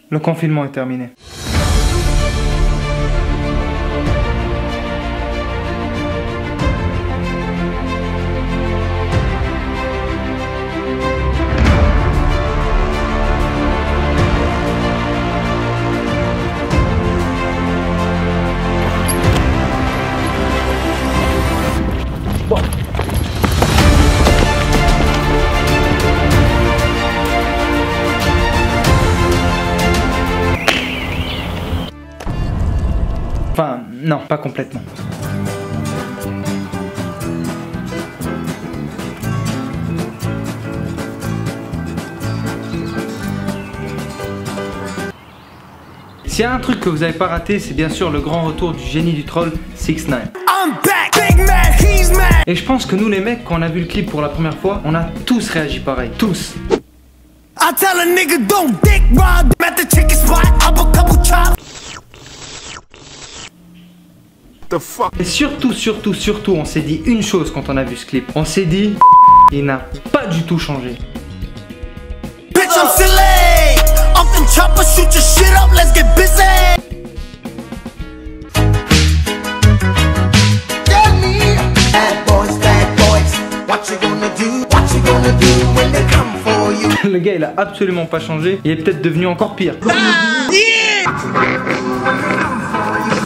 Le confinement est terminé. Bon. Enfin, non, pas complètement. S'il y a un truc que vous n'avez pas raté, c'est bien sûr le grand retour du génie du troll 6ix9ine. Et je pense que nous les mecs, quand on a vu le clip pour la première fois, on a tous réagi pareil, tous. Et surtout, on s'est dit une chose quand on a vu ce clip. On s'est dit, il n'a pas du tout changé. Le gars il a absolument pas changé, il est peut-être devenu encore pire.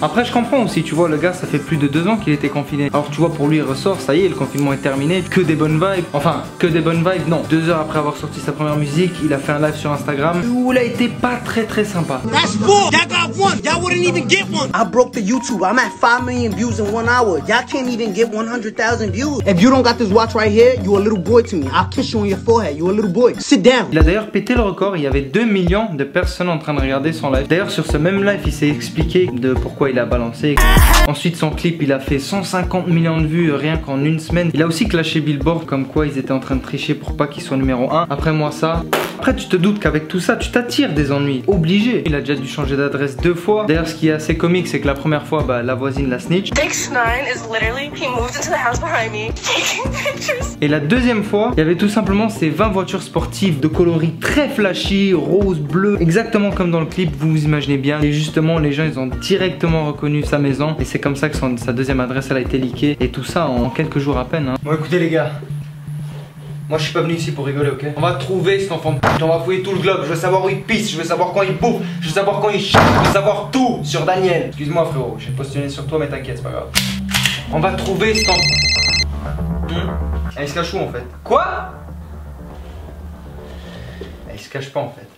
Après je comprends aussi, tu vois, le gars ça fait plus de 2 ans qu'il était confiné. Alors tu vois, pour lui il ressort, ça y est, le confinement est terminé, que des bonnes vibes. Enfin, que des bonnes vibes, non. 2 heures après avoir sorti sa première musique, il a fait un live sur Instagram où il a été pas très sympa. That's bull. Y'all got one. Y'all wouldn't even get one. I broke the YouTube. I'm at 5 million views in 1 hour. Y'all can't even get 100,000 views. If you don't got this watch right here, you a little boy to me. I'll kiss you on your forehead. You a little boy. Sit down. Il a d'ailleurs pété le record, il y avait 2 millions de personnes en train de regarder son live. D'ailleurs sur ce même live, il s'est expliqué de pourquoi il a balancé. Ensuite son clip il a fait 150 millions de vues rien qu'en une semaine. Il a aussi clashé Billboard comme quoi ils étaient en train de tricher pour pas qu'il soit numéro 1. Après moi ça. Après tu te doutes qu'avec tout ça tu t'attires des ennuis. Obligé. Il a déjà dû changer d'adresse 2 fois. D'ailleurs ce qui est assez comique c'est que la première fois bah, la voisine la snitch. 6ix9ine is literally, he moved into the house behind me taking pictures. Et la deuxième fois il y avait tout simplement ces 20 voitures sportives de coloris très flashy, rose, bleu. Exactement comme dans le clip, vous vous imaginez bien. Et justement les gens ils ont directement reconnu sa maison. Et c'est comme ça que sa deuxième adresse elle a été leakée. Et tout ça en quelques jours à peine hein. Bon écoutez les gars, moi je suis pas venu ici pour rigoler, ok? On va trouver cet enfant de pute, on va fouiller tout le globe. Je veux savoir où il pisse, je veux savoir quand il bouffe, je veux savoir quand il chie, je veux savoir tout sur Daniel. Excuse-moi frérot, j'ai postulé sur toi mais t'inquiète, c'est pas grave. On va trouver cet enfant. Elle se cache où en fait? Quoi? Elle se cache pas en fait.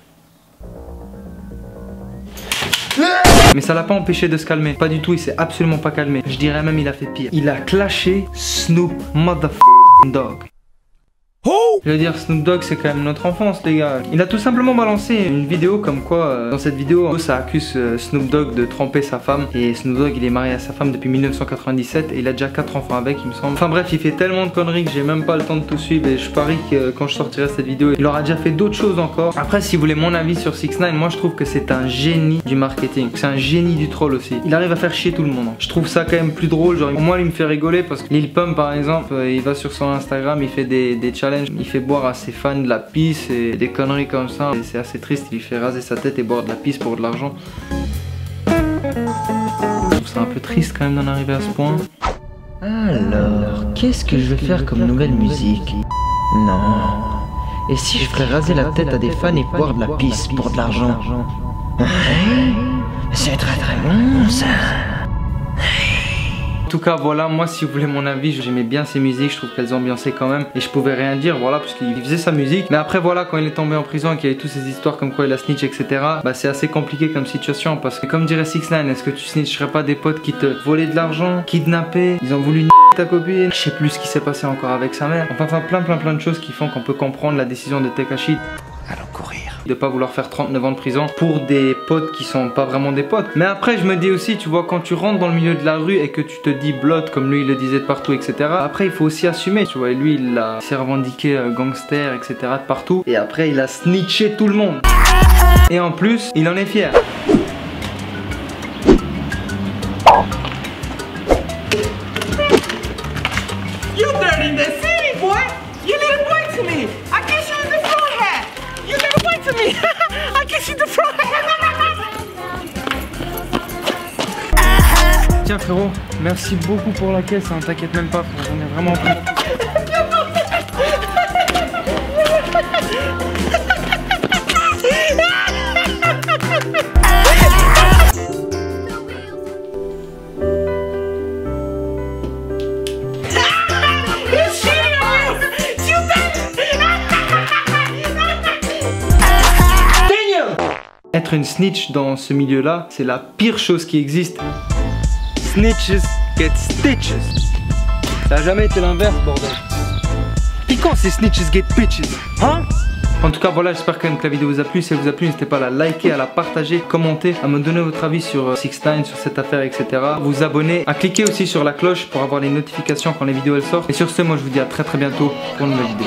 Mais ça l'a pas empêché de se calmer. Pas du tout, il s'est absolument pas calmé. Je dirais même il a fait pire. Il a clashé Snoop Motherfucking Dogg. Je veux dire, Snoop Dogg c'est quand même notre enfance les gars. Il a tout simplement balancé une vidéo comme quoi dans cette vidéo ça accuse Snoop Dogg de tromper sa femme. Et Snoop Dogg il est marié à sa femme depuis 1997 et il a déjà 4 enfants avec il me semble. Enfin bref, il fait tellement de conneries que j'ai même pas le temps de tout suivre. Et je parie que quand je sortirai cette vidéo il aura déjà fait d'autres choses encore. Après si vous voulez mon avis sur 6ix9ine, moi je trouve que c'est un génie du marketing. C'est un génie du troll aussi. Il arrive à faire chier tout le monde. Je trouve ça quand même plus drôle. Genre au moins il me fait rigoler parce que Lil Pump par exemple il va sur son Instagram, il fait des challenges. Il fait boire à ses fans de la pisse et des conneries comme ça. Et c'est assez triste, il fait raser sa tête et boire de la pisse pour de l'argent. Je trouve ça un peu triste quand même d'en arriver à ce point. Alors, qu'est-ce que je vais faire comme nouvelle musique? Non. Et si je ferais raser la tête à des fans et boire de la pisse pour de l'argent? C'est très bon ça. En tout cas voilà, moi si vous voulez mon avis, j'aimais bien ses musiques, je trouve qu'elles ambiançaient quand même. Et je pouvais rien dire, voilà, parce qu'il faisait sa musique. Mais après voilà, quand il est tombé en prison et qu'il y avait toutes ces histoires comme quoi il a snitch etc, bah c'est assez compliqué comme situation. Parce que comme dirait 6ix9ine, est-ce que tu snitcherais pas des potes qui te volaient de l'argent, kidnappaient, ils ont voulu ta copine, je sais plus ce qui s'est passé encore avec sa mère. Enfin plein de choses qui font qu'on peut comprendre la décision de Tekashi de pas vouloir faire 39 ans de prison pour des potes qui sont pas vraiment des potes. Mais après je me dis aussi, tu vois, quand tu rentres dans le milieu de la rue et que tu te dis blood comme lui il le disait de partout etc, après il faut aussi assumer, tu vois. Et lui il s'est revendiqué gangster etc de partout. Et après il a snitché tout le monde. Et en plus il en est fier. You dirty in the city, boy. You little boy to me. I kiss you in the forehead. You little boy to me. I kiss you in the forehead. frérot, merci beaucoup pour la caisse, hein, t'inquiète même pas, frérot, j'en ai vraiment pris. Être une snitch dans ce milieu-là, c'est la pire chose qui existe. Snitches get stitches. Ça a jamais été l'inverse, bordel. Et quand c'est snitches get bitches, hein? En tout cas, voilà, j'espère quand même que la vidéo vous a plu. Si elle vous a plu, n'hésitez pas à la liker, à la partager, commenter, à me donner votre avis sur 6ix9ine, sur cette affaire, etc. Vous abonner, à cliquer aussi sur la cloche pour avoir les notifications quand les vidéos elles sortent. Et sur ce, moi je vous dis à très bientôt pour une nouvelle vidéo.